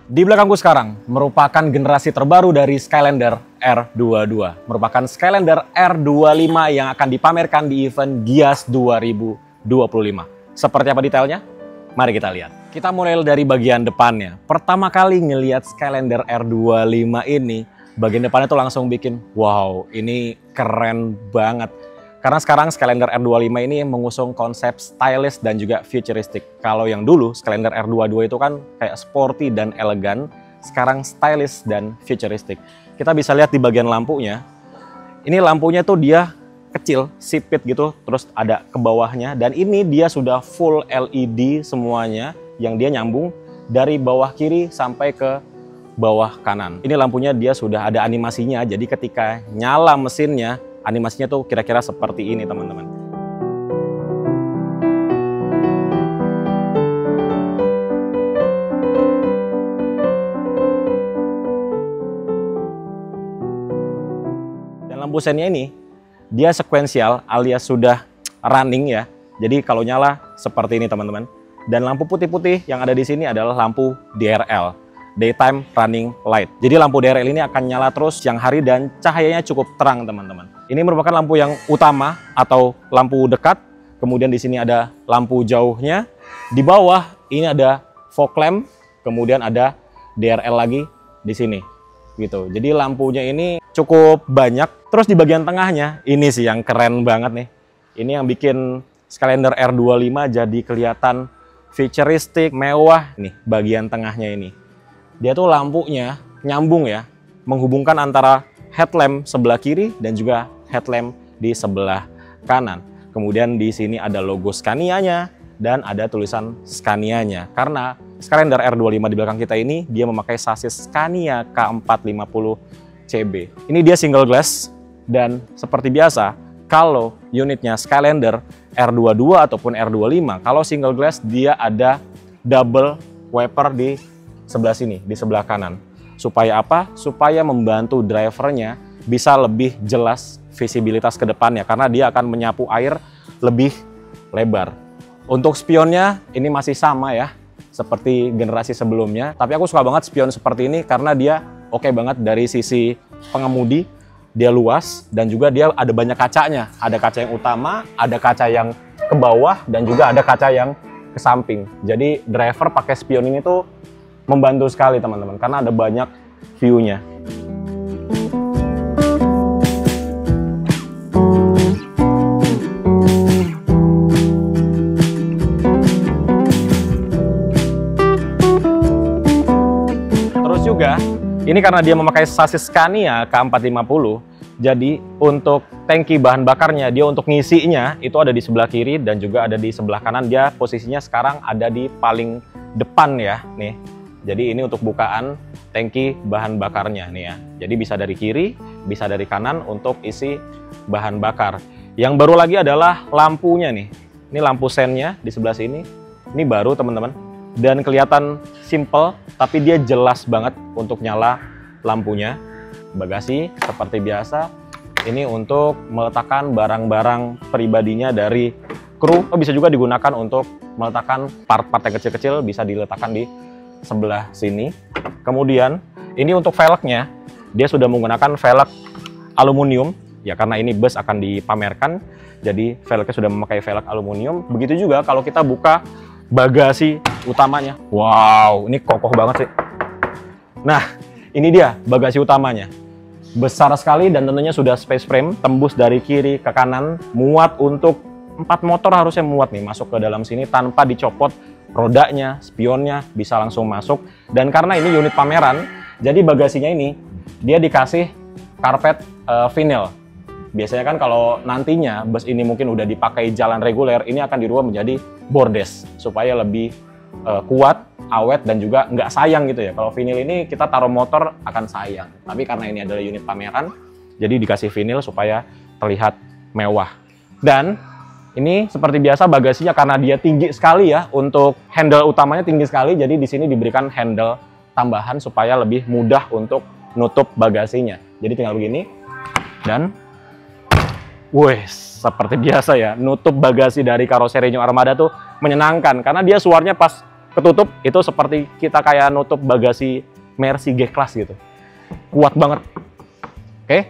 Di belakangku sekarang merupakan generasi terbaru dari Skylander R22. Merupakan Skylander R25 yang akan dipamerkan di event Gias 2025. Seperti apa detailnya? Mari kita lihat. Kita mulai dari bagian depannya. Pertama kali ngelihat Skylander R25 ini, bagian depannya tuh langsung bikin, wow, ini keren banget. Karena sekarang Skylander R25 ini mengusung konsep stylish dan juga futuristic. Kalau yang dulu Skylander R22 itu kan kayak sporty dan elegan, sekarang stylish dan futuristic. Kita bisa lihat di bagian lampunya. Ini lampunya tuh dia kecil, sipit gitu, terus ada ke bawahnya. Dan ini dia sudah full LED semuanya yang dia nyambung dari bawah kiri sampai ke bawah kanan. Ini lampunya dia sudah ada animasinya, jadi ketika nyala mesinnya, animasinya tuh kira-kira seperti ini teman-teman. Dan lampu sennya ini, dia sekuensial alias sudah running ya. Jadi kalau nyala seperti ini teman-teman. Dan lampu putih-putih yang ada di sini adalah lampu DRL. Daytime Running Light. Jadi lampu DRL ini akan nyala terus siang hari dan cahayanya cukup terang teman-teman. Ini merupakan lampu yang utama atau lampu dekat. Kemudian di sini ada lampu jauhnya. Di bawah ini ada fog lamp. Kemudian ada DRL lagi di sini. Gitu. Jadi lampunya ini cukup banyak. Terus di bagian tengahnya ini sih yang keren banget nih. Ini yang bikin Skylander R25 jadi kelihatan futuristik, mewah. Nih bagian tengahnya ini. Dia tuh lampunya nyambung ya, menghubungkan antara headlamp sebelah kiri dan juga headlamp di sebelah kanan. Kemudian di sini ada logo Scania-nya dan ada tulisan Scania-nya. Karena Skylander R25 di belakang kita ini dia memakai sasis Scania K450CB. Ini dia single glass dan seperti biasa kalau unitnya Skylander R22 ataupun R25, kalau single glass dia ada double wiper di sebelah sini, di sebelah kanan. Supaya apa? Supaya membantu drivernya bisa lebih jelas visibilitas ke depannya, karena dia akan menyapu air lebih lebar. Untuk spionnya ini masih sama ya, seperti generasi sebelumnya. Tapi aku suka banget spion seperti ini karena dia oke banget dari sisi pengemudi. Dia luas dan juga dia ada banyak kacanya. Ada kaca yang utama, ada kaca yang ke bawah, dan juga ada kaca yang ke samping. Jadi driver pakai spion ini tuh membantu sekali teman-teman, karena ada banyak view-nya. Terus juga, ini karena dia memakai sasis Scania K450, jadi untuk tangki bahan bakarnya, dia untuk ngisinya itu ada di sebelah kiri dan juga ada di sebelah kanan. Dia posisinya sekarang ada di paling depan ya, nih. Jadi ini untuk bukaan tangki bahan bakarnya nih ya. Jadi bisa dari kiri, bisa dari kanan untuk isi bahan bakar. Yang baru lagi adalah lampunya nih. Ini lampu sennya di sebelah sini. Ini baru teman-teman. Dan kelihatan simple, tapi dia jelas banget untuk nyala lampunya. Bagasi seperti biasa. Ini untuk meletakkan barang-barang pribadinya dari kru. Bisa juga digunakan untuk meletakkan part-part yang kecil-kecil, bisa diletakkan di sebelah sini. Kemudian ini untuk velgnya, dia sudah menggunakan velg aluminium ya, karena ini bus akan dipamerkan, jadi velgnya sudah memakai velg aluminium. Begitu juga kalau kita buka bagasi utamanya, wow, ini kokoh banget sih. Nah, ini dia bagasi utamanya, besar sekali dan tentunya sudah space frame, tembus dari kiri ke kanan, muat untuk 4 motor, harusnya muat nih masuk ke dalam sini tanpa dicopot. Rodanya, spionnya bisa langsung masuk. Dan karena ini unit pameran, jadi bagasinya ini dia dikasih karpet vinyl. Biasanya kan kalau nantinya bus ini mungkin udah dipakai jalan reguler, ini akan dirubah menjadi bordes supaya lebih kuat, awet, dan juga nggak sayang gitu ya. Kalau vinyl ini kita taruh motor akan sayang. Tapi karena ini adalah unit pameran, jadi dikasih vinyl supaya terlihat mewah. Dan ini seperti biasa bagasinya karena dia tinggi sekali ya, untuk handle utamanya tinggi sekali, jadi di sini diberikan handle tambahan supaya lebih mudah untuk nutup bagasinya. Jadi tinggal begini dan seperti biasa ya, nutup bagasi dari karoseri New Armada tuh menyenangkan karena dia suaranya pas ketutup itu seperti kita kayak nutup bagasi Mercy G-Class gitu. Kuat banget. Oke.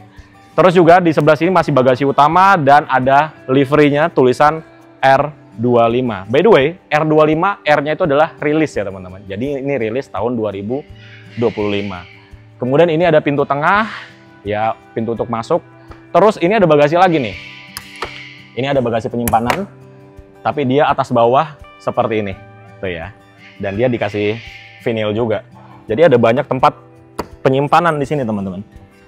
Terus juga di sebelah sini masih bagasi utama dan ada liverynya tulisan R25. By the way, R25 R-nya itu adalah rilis ya teman-teman. Jadi ini rilis tahun 2025. Kemudian ini ada pintu tengah, ya pintu untuk masuk. Terus ini ada bagasi lagi nih. Ini ada bagasi penyimpanan, tapi dia atas bawah seperti ini. Tuh ya. Dan dia dikasih vinil juga. Jadi ada banyak tempat penyimpanan di sini teman-teman.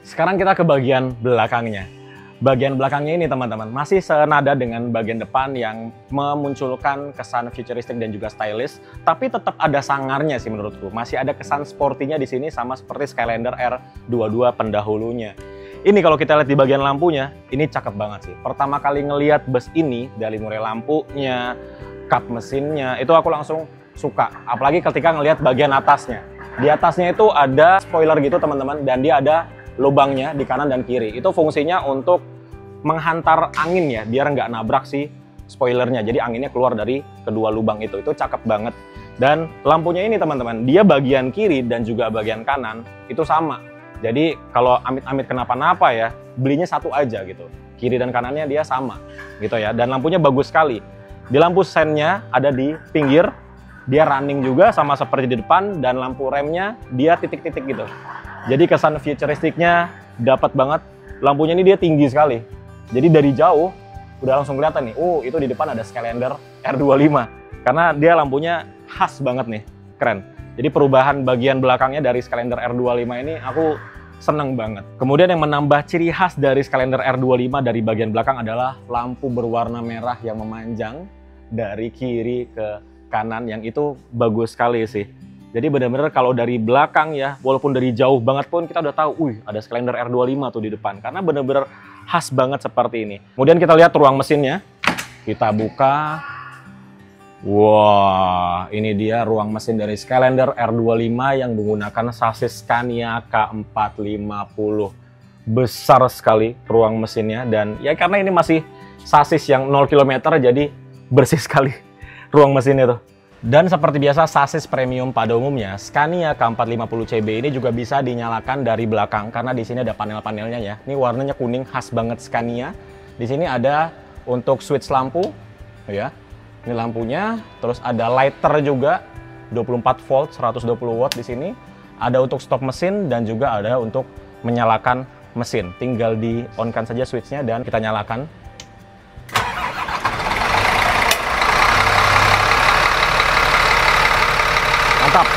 Sekarang kita ke bagian belakangnya. Bagian belakangnya ini teman-teman masih senada dengan bagian depan yang memunculkan kesan futuristik dan juga stylish, tapi tetap ada sangarnya sih menurutku. Masih ada kesan sportinya di sini sama seperti Skylander R22 pendahulunya. Ini kalau kita lihat di bagian lampunya, ini cakep banget sih. Pertama kali ngelihat bus ini dari mulai lampunya, kap mesinnya, itu aku langsung suka. Apalagi ketika ngelihat bagian atasnya. Di atasnya itu ada spoiler gitu teman-teman, dan dia ada lubangnya di kanan dan kiri. Itu fungsinya untuk menghantar angin ya, biar nggak nabrak si spoilernya. Jadi anginnya keluar dari kedua lubang itu cakep banget. Dan lampunya ini teman-teman, dia bagian kiri dan juga bagian kanan itu sama. Jadi kalau amit-amit kenapa-napa ya, belinya satu aja gitu. Kiri dan kanannya dia sama gitu ya. Dan lampunya bagus sekali. Di lampu sennya ada di pinggir, dia running juga sama seperti di depan, dan lampu remnya dia titik-titik gitu. Jadi kesan futuristiknya dapat banget. Lampunya ini dia tinggi sekali. Jadi dari jauh udah langsung kelihatan nih, oh itu di depan ada Skylander R25. Karena dia lampunya khas banget nih, keren. Jadi perubahan bagian belakangnya dari Skylander R25 ini aku seneng banget. Kemudian yang menambah ciri khas dari Skylander R25 dari bagian belakang adalah lampu berwarna merah yang memanjang dari kiri ke kanan, yang itu bagus sekali sih. Jadi benar-benar kalau dari belakang ya, walaupun dari jauh banget pun kita udah tahu, wih ada Skylander R25 tuh di depan. Karena benar-benar khas banget seperti ini. Kemudian kita lihat ruang mesinnya. Kita buka. Wah, ini dia ruang mesin dari Skylander R25 yang menggunakan sasis Scania K450. Besar sekali ruang mesinnya, dan ya karena ini masih sasis yang 0 km jadi bersih sekali ruang mesinnya tuh. Dan seperti biasa sasis premium pada umumnya, Scania K450CB ini juga bisa dinyalakan dari belakang karena di sini ada panel-panelnya ya. Ini warnanya kuning khas banget Scania. Di sini ada untuk switch lampu ya. Ini lampunya, terus ada lighter juga 24 volt 120 watt di sini. Ada untuk stop mesin dan juga ada untuk menyalakan mesin. Tinggal di-on-kan saja switchnya dan kita nyalakan. Mantap.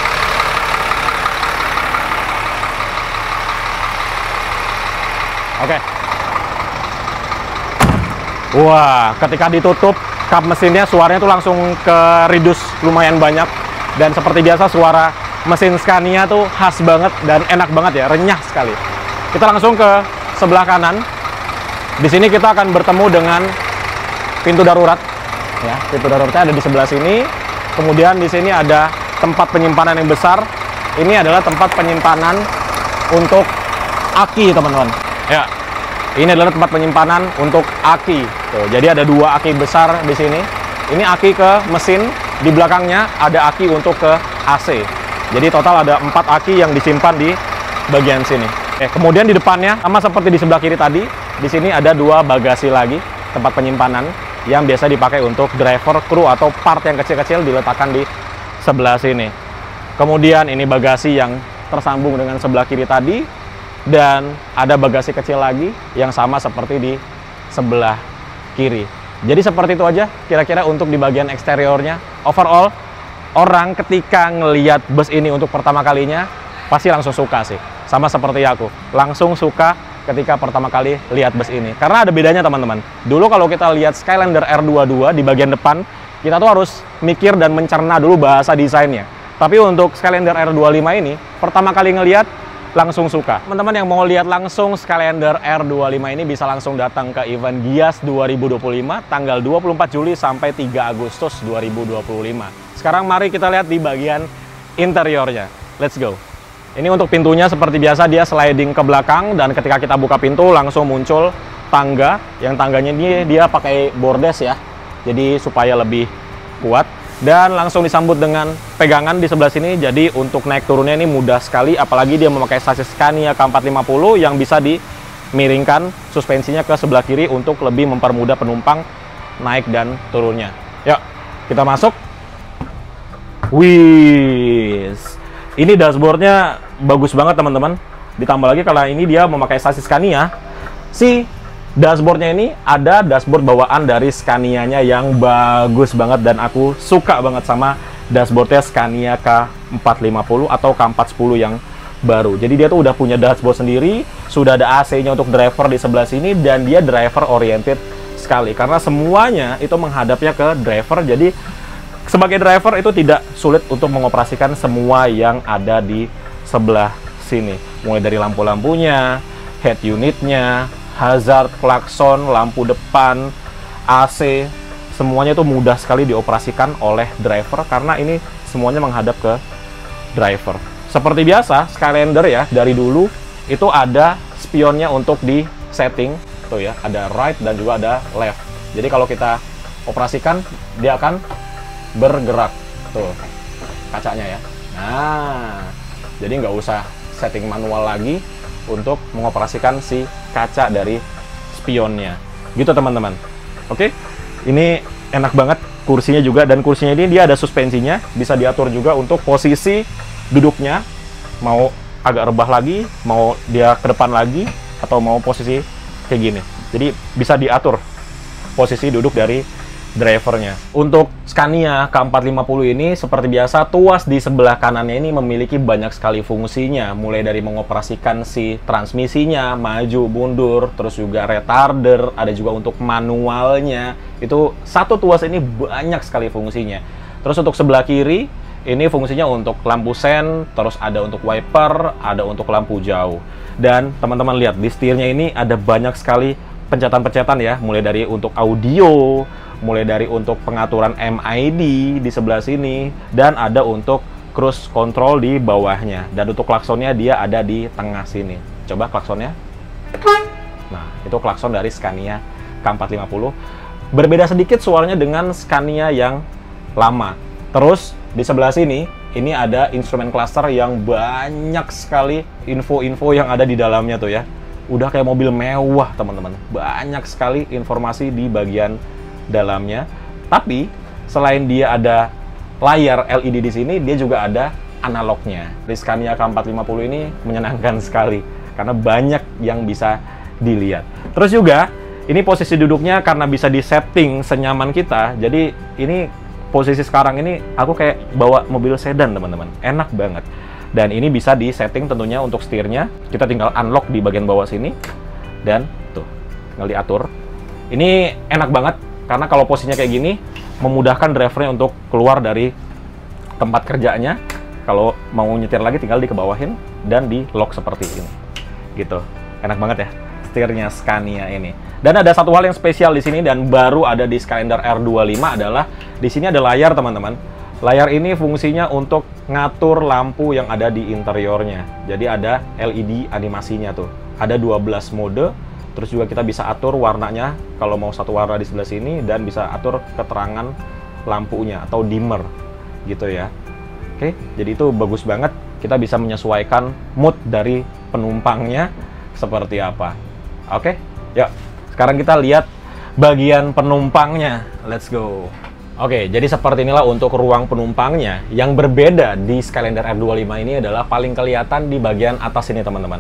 Oke. Wah, ketika ditutup kap mesinnya, suaranya tuh langsung ke reduce lumayan banyak. Dan seperti biasa suara mesin Scania tuh khas banget dan enak banget ya, renyah sekali. Kita langsung ke sebelah kanan. Di sini kita akan bertemu dengan pintu darurat. Ya, pintu daruratnya ada di sebelah sini. Kemudian di sini ada tempat penyimpanan yang besar. Ini adalah tempat penyimpanan untuk aki, teman-teman. Ya, ini adalah tempat penyimpanan untuk aki. Tuh, jadi ada dua aki besar di sini. Ini aki ke mesin, di belakangnya ada aki untuk ke AC. Jadi total ada 4 aki yang disimpan di bagian sini. Kemudian di depannya sama seperti di sebelah kiri tadi, di sini ada 2 bagasi lagi tempat penyimpanan yang biasa dipakai untuk driver, kru atau part yang kecil-kecil diletakkan di sebelah sini. Kemudian ini bagasi yang tersambung dengan sebelah kiri tadi, dan ada bagasi kecil lagi yang sama seperti di sebelah kiri. Jadi seperti itu aja kira-kira untuk di bagian eksteriornya. Overall, orang ketika ngelihat bus ini untuk pertama kalinya pasti langsung suka sih. Sama seperti aku, langsung suka ketika pertama kali lihat bus ini. Karena ada bedanya teman-teman. Dulu kalau kita lihat Skylander R22 di bagian depan, kita tuh harus mikir dan mencerna dulu bahasa desainnya. Tapi untuk Skylander R25 ini, pertama kali ngelihat langsung suka. Teman-teman yang mau lihat langsung Skylander R25 ini bisa langsung datang ke event Gias 2025 tanggal 24 Juli sampai 3 Agustus 2025. Sekarang mari kita lihat di bagian interiornya. Let's go. Ini untuk pintunya seperti biasa dia sliding ke belakang, dan ketika kita buka pintu langsung muncul tangga. Yang tangganya ini dia pakai bordes ya. Jadi supaya lebih kuat. dan langsung disambut dengan pegangan di sebelah sini. Jadi untuk naik turunnya ini mudah sekali, apalagi dia memakai sasis Scania K450 yang bisa dimiringkan suspensinya ke sebelah kiri untuk lebih mempermudah penumpang naik dan turunnya. Yuk, kita masuk. Wih, ini dashboardnya bagus banget teman-teman. Ditambah lagi kalau ini dia memakai sasis Scania, si dashboardnya ini ada dashboard bawaan dari Scania-nya yang bagus banget, dan aku suka banget sama dashboardnya Scania K450 atau K410 yang baru. Jadi dia tuh udah punya dashboard sendiri, sudah ada AC-nya untuk driver di sebelah sini, dan dia driver oriented sekali karena semuanya itu menghadapnya ke driver. Jadi sebagai driver itu tidak sulit untuk mengoperasikan semua yang ada di sebelah sini, mulai dari lampu-lampunya, head unitnya, hazard, klakson, lampu depan, AC, semuanya itu mudah sekali dioperasikan oleh driver karena ini semuanya menghadap ke driver. Seperti biasa, Skylander ya, dari dulu itu ada spionnya untuk di setting, tuh ya, ada right dan juga ada left. Jadi kalau kita operasikan, dia akan bergerak, tuh kacanya ya. Nah, jadi nggak usah setting manual lagi untuk mengoperasikan si kaca dari spionnya, gitu teman-teman. Oke, ini enak banget kursinya juga, dan kursinya ini dia ada suspensinya, bisa diatur juga untuk posisi duduknya, mau agak rebah lagi, mau dia ke depan lagi, atau mau posisi kayak gini. Jadi bisa diatur posisi duduk dari drivernya. Untuk Scania K450 ini seperti biasa, tuas di sebelah kanannya ini memiliki banyak sekali fungsinya, mulai dari mengoperasikan si transmisinya, maju, mundur, terus juga retarder, ada juga untuk manualnya. Itu satu tuas ini banyak sekali fungsinya. Terus untuk sebelah kiri, ini fungsinya untuk lampu sen, terus ada untuk wiper, ada untuk lampu jauh. Dan teman-teman lihat, di setirnya ini ada banyak sekali pencetan-pencetan ya, mulai dari untuk audio, mulai dari untuk pengaturan MID di sebelah sini, dan ada untuk cruise control di bawahnya. Dan untuk klaksonnya dia ada di tengah sini. Coba klaksonnya. Nah, itu klakson dari Scania K450. Berbeda sedikit suaranya dengan Scania yang lama. Terus di sebelah sini, ini ada instrumen cluster yang banyak sekali info-info yang ada di dalamnya tuh ya. Udah kayak mobil mewah teman-teman. Banyak sekali informasi di bagian dalamnya. Tapi selain dia ada layar LED di sini, dia juga ada analognya. Di Scania K450 ini menyenangkan sekali karena banyak yang bisa dilihat. Terus juga ini posisi duduknya karena bisa disetting senyaman kita. Jadi ini posisi sekarang ini aku kayak bawa mobil sedan teman-teman. Enak banget. Dan ini bisa disetting tentunya untuk setirnya. Kita tinggal unlock di bagian bawah sini dan tuh tinggal diatur. Ini enak banget karena kalau posisinya kayak gini, memudahkan drivernya untuk keluar dari tempat kerjanya. Kalau mau nyetir lagi tinggal dikebawahin dan di lock seperti ini. Gitu. Enak banget ya setirnya Scania ini. Dan ada satu hal yang spesial di sini dan baru ada di Skylander R25 adalah di sini ada layar teman-teman. Layar ini fungsinya untuk ngatur lampu yang ada di interiornya. Jadi ada LED animasinya tuh. Ada 12 mode. Terus juga kita bisa atur warnanya kalau mau satu warna di sebelah sini, dan bisa atur keterangan lampunya atau dimmer gitu ya. Oke, jadi itu bagus banget. Kita bisa menyesuaikan mood dari penumpangnya seperti apa. Oke, yuk sekarang kita lihat bagian penumpangnya. Let's go. Oke, jadi seperti inilah untuk ruang penumpangnya. Yang berbeda di Skylander R25 ini adalah paling kelihatan di bagian atas ini teman-teman.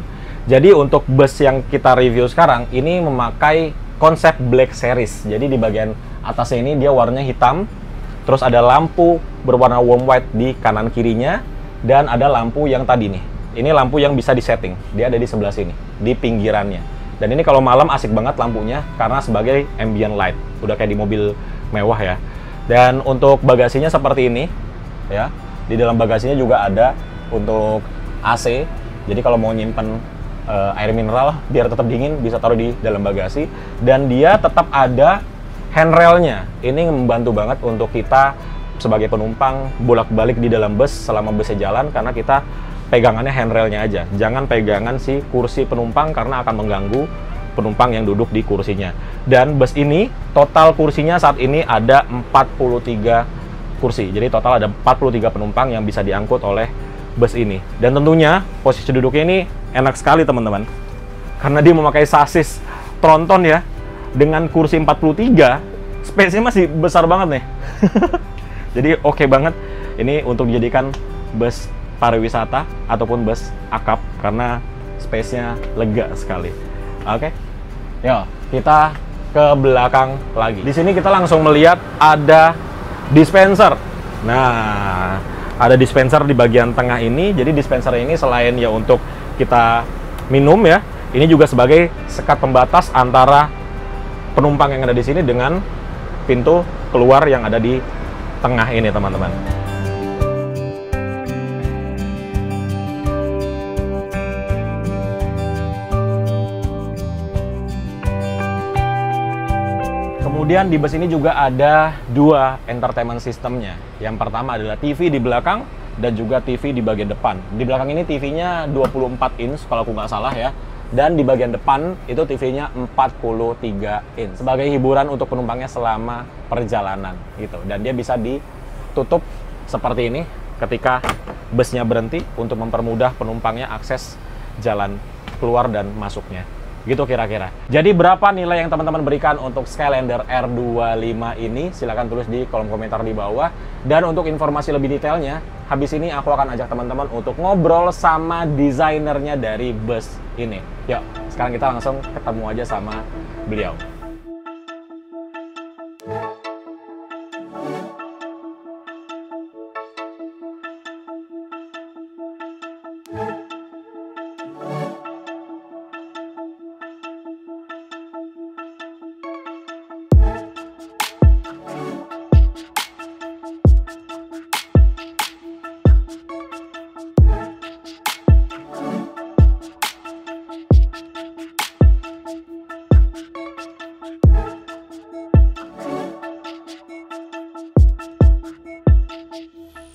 Jadi untuk bus yang kita review sekarang ini memakai konsep Black Series. Jadi di bagian atasnya ini dia warnanya hitam, terus ada lampu berwarna warm white di kanan kirinya, dan ada lampu yang tadi nih. Ini lampu yang bisa disetting. Dia ada di sebelah sini, di pinggirannya. Dan ini kalau malam asik banget lampunya karena sebagai ambient light. Udah kayak di mobil mewah ya. Dan untuk bagasinya seperti ini ya. Di dalam bagasinya juga ada untuk AC. Jadi kalau mau nyimpen air mineral biar tetap dingin, bisa taruh di dalam bagasi. Dan dia tetap ada handrailnya. Ini membantu banget untuk kita sebagai penumpang bolak-balik di dalam bus selama busnya jalan, karena kita pegangannya handrailnya aja. Jangan pegangan si kursi penumpang karena akan mengganggu penumpang yang duduk di kursinya. Dan bus ini total kursinya saat ini ada 43 kursi. Jadi total ada 43 penumpang yang bisa diangkut oleh bus ini. Dan tentunya posisi duduknya ini enak sekali teman-teman. Karena dia memakai sasis tronton ya, dengan kursi 43, space-nya masih besar banget nih. Jadi oke banget ini untuk dijadikan bus pariwisata ataupun bus akap karena space-nya lega sekali. Oke. Yuk, kita ke belakang lagi. Di sini kita langsung melihat ada dispenser. Nah, ada dispenser di bagian tengah ini. Jadi dispenser ini selain ya untuk kita minum ya, ini juga sebagai sekat pembatas antara penumpang yang ada di sini dengan pintu keluar yang ada di tengah ini, teman-teman. Kemudian di bus ini juga ada dua entertainment systemnya. Yang pertama adalah TV di belakang dan juga TV di bagian depan. Di belakang ini TV-nya 24 inch kalau aku nggak salah ya. Dan di bagian depan itu TV-nya 43 inch. Sebagai hiburan untuk penumpangnya selama perjalanan gitu. Dan dia bisa ditutup seperti ini ketika busnya berhenti untuk mempermudah penumpangnya akses jalan keluar dan masuknya. Gitu kira-kira. Jadi berapa nilai yang teman-teman berikan untuk Skylander R25 ini? Silahkan tulis di kolom komentar di bawah. Dan untuk informasi lebih detailnya, habis ini aku akan ajak teman-teman untuk ngobrol sama desainernya dari bus ini. Yuk, sekarang kita langsung ketemu aja sama beliau.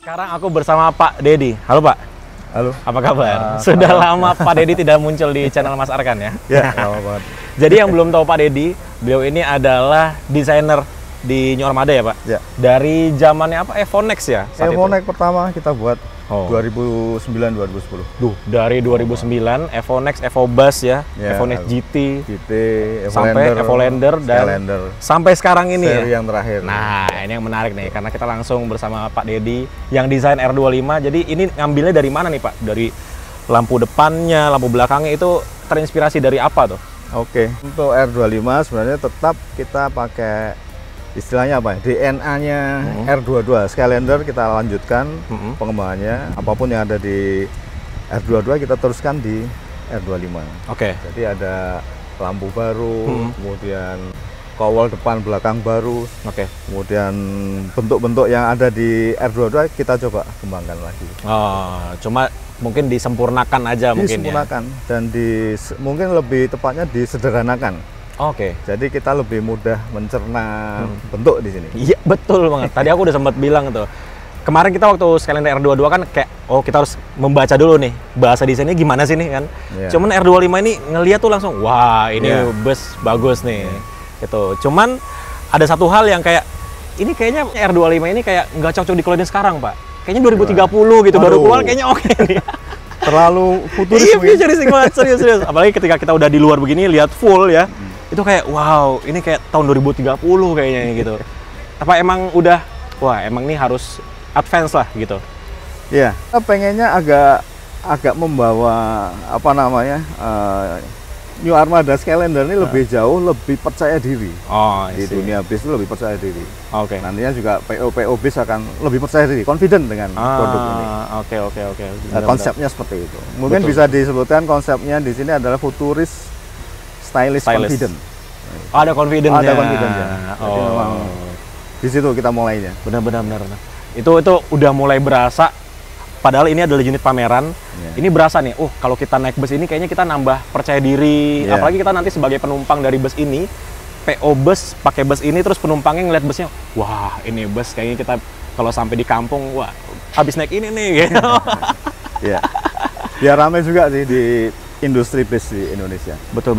Sekarang aku bersama Pak Dedi. Halo Pak. Halo. Apa kabar? Sudah lama Pak Dedi tidak muncul di channel Mas Arkan ya? Ya, lama banget. Jadi yang belum tahu Pak Dedi, beliau ini adalah desainer di New Armada ya Pak? Ya. Dari zamannya apa? Evonex ya? Evonex pertama kita buat 2009-2010. Dari 2009, Evonex, Evobus ya, Evonex GT, sampai Evolander dan Skylander. Sampai sekarang ini seri ya? yang terakhir. Nah, ini yang menarik nih, karena kita langsung bersama Pak Dedi yang desain R25. Jadi ini ngambilnya dari mana nih Pak? Dari lampu depannya, lampu belakangnya itu terinspirasi dari apa tuh? Oke, untuk R25 sebenarnya tetap kita pakai istilahnya apa ya? DNA-nya R22 Skylander kita lanjutkan pengembangannya. Apapun yang ada di R22 kita teruskan di R25. Oke. Jadi ada lampu baru, kemudian kawal depan belakang baru. Oke. Kemudian bentuk-bentuk yang ada di R22 kita coba kembangkan lagi. Oh, cuma mungkin disempurnakan aja mungkin ya. Disempurnakan dan mungkin lebih tepatnya disederhanakan. Oke. Jadi kita lebih mudah mencerna bentuk di sini. Iya, betul banget. Tadi aku udah sempat bilang tuh. Kemarin kita waktu Skylander R22 kan kayak, oh kita harus membaca dulu nih, bahasa desainnya gimana sih nih kan. Cuman R25 ini ngeliat tuh langsung, wah ini bus bagus nih. Gitu. Cuman ada satu hal yang kayak, ini kayaknya R25 ini kayak nggak cocok dikeluarin sekarang Pak. Kayaknya 2030 gitu, baru keluar kayaknya oke nih. Terlalu futuris. Iya, futuris banget, serius. Apalagi ketika kita udah di luar begini, lihat full ya. Itu kayak wow, ini kayak tahun 2030 kayaknya gitu. Apa emang udah, wah emang ini harus advance lah gitu. Iya, kita pengennya agak membawa apa namanya New Armada Skylander ini lebih jauh, lebih percaya diri. Oh, di dunia bis itu lebih percaya diri. Oke. Nantinya juga PO bis akan lebih percaya diri, confident dengan produk ini. Oke. Nah, konsepnya seperti itu. Mungkin bisa disebutkan konsepnya di sini adalah futuris, stylish. Confident. Oh, ada confidence. Ada confidence-nya. Jadi memang di situ kita mulainya. Benar. Itu udah mulai berasa. Padahal ini adalah unit pameran. Ini berasa nih. Kalau kita naik bus ini kayaknya kita nambah percaya diri. Apalagi kita nanti sebagai penumpang dari bus ini, PO bus pakai bus ini, terus penumpangnya ngeliat busnya, wah ini bus kayaknya kita kalau sampai di kampung, wah habis naik ini nih. Gitu. Iya. Biar ramai juga sih di industri base di Indonesia. Betul.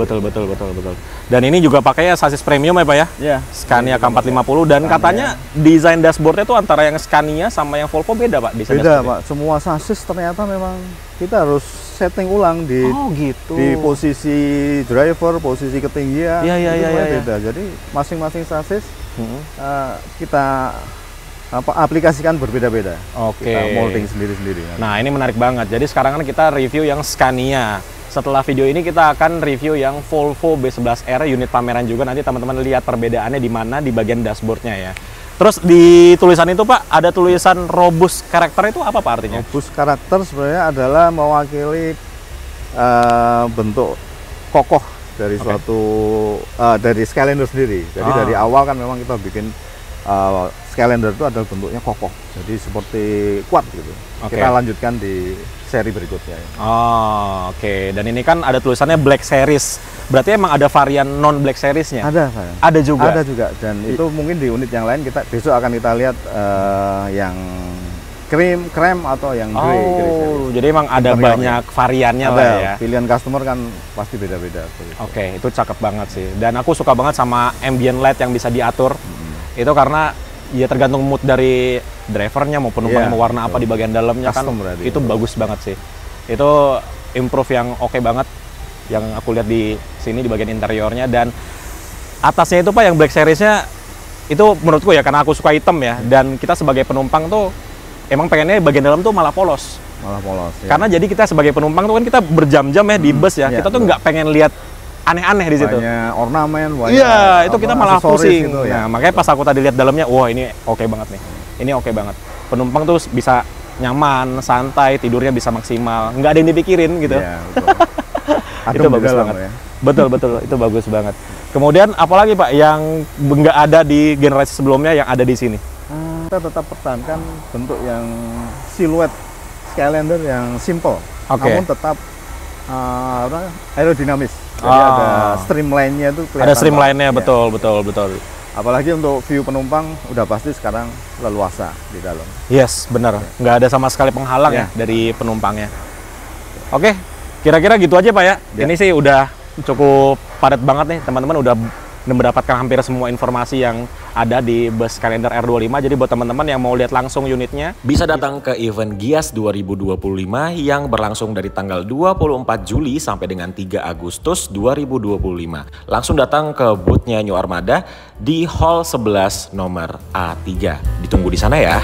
Dan ini juga pakai sasis premium ya Pak ya? Iya. Scania K450 dan katanya desain dashboardnya tuh antara yang Scania sama yang Volvo beda Pak? Desain beda Pak, semua sasis ternyata memang kita harus setting ulang di gitu. Di posisi driver, posisi ketinggian, iya. beda. Jadi masing-masing sasis kita aplikasikan berbeda-beda. Kita molding sendiri-sendiri. Nah ini menarik banget. Jadi sekarang kan kita review yang Scania. Setelah video ini kita akan review yang Volvo B11R unit pameran juga. Nanti teman-teman lihat perbedaannya di mana di bagian dashboardnya ya. Terus di tulisan itu Pak, ada tulisan robust karakter itu apa Pak artinya? Robust karakter sebenarnya adalah mewakili bentuk kokoh dari suatu dari Skylander sendiri. Jadi dari awal kan memang kita bikin Skylander itu adalah bentuknya kokoh, jadi seperti kuat gitu. Kita lanjutkan di seri berikutnya. Oke. Dan ini kan ada tulisannya Black Series. Berarti emang ada varian non Black Seriesnya? Ada juga. Ada juga. Dan itu mungkin di unit yang lain kita besok akan kita lihat yang krem atau yang grey. Jadi emang ada banyak variannya lah ya. Pilihan customer kan pasti beda-beda. Oke, itu cakep banget sih. Dan aku suka banget sama ambient light yang bisa diatur. Itu karena ya tergantung mood dari drivernya mau penumpang mau warna apa di bagian dalamnya kan itu bagus banget sih. Itu improve yang oke banget yang aku lihat di sini di bagian interiornya. Dan atasnya itu Pak yang Black Series-nya itu menurutku ya karena aku suka hitam ya, dan kita sebagai penumpang tuh emang pengennya bagian dalam tuh malah polos. Karena jadi kita sebagai penumpang tuh kan kita berjam-jam ya di bus ya, kita tuh nggak pengen lihat aneh-aneh di situ. Banyak ornamen, iya, itu kita malah pusing. Gitu, ya. Nah, makanya pas aku tadi lihat dalamnya, wah ini oke banget nih. Ini oke banget. Penumpang tuh bisa nyaman, santai, tidurnya bisa maksimal, nggak ada yang dipikirin gitu. Iya, betul. Itu bagus banget. Ya. Betul, itu bagus banget. Kemudian apalagi Pak yang nggak ada di generasi sebelumnya yang ada di sini? Kita tetap pertahankan bentuk yang siluet Skylander yang simple, namun tetap aerodinamis. Jadi ada streamline-nya itu kelihatan. Ada streamline-nya, betul. Apalagi untuk view penumpang udah pasti sekarang leluasa di dalam. Yes, benar. Nggak ada sama sekali penghalang ya dari penumpangnya. Oke, kira-kira gitu aja Pak ya. Ini sih udah cukup padat banget nih, teman-teman udah mendapatkan hampir semua informasi yang ada di bus Skylander R25. Jadi buat teman-teman yang mau lihat langsung unitnya, bisa datang ke event Gias 2025 yang berlangsung dari tanggal 24 Juli sampai dengan 3 Agustus 2025. Langsung datang ke booth-nya New Armada di Hall 11 nomor A3. Ditunggu di sana ya.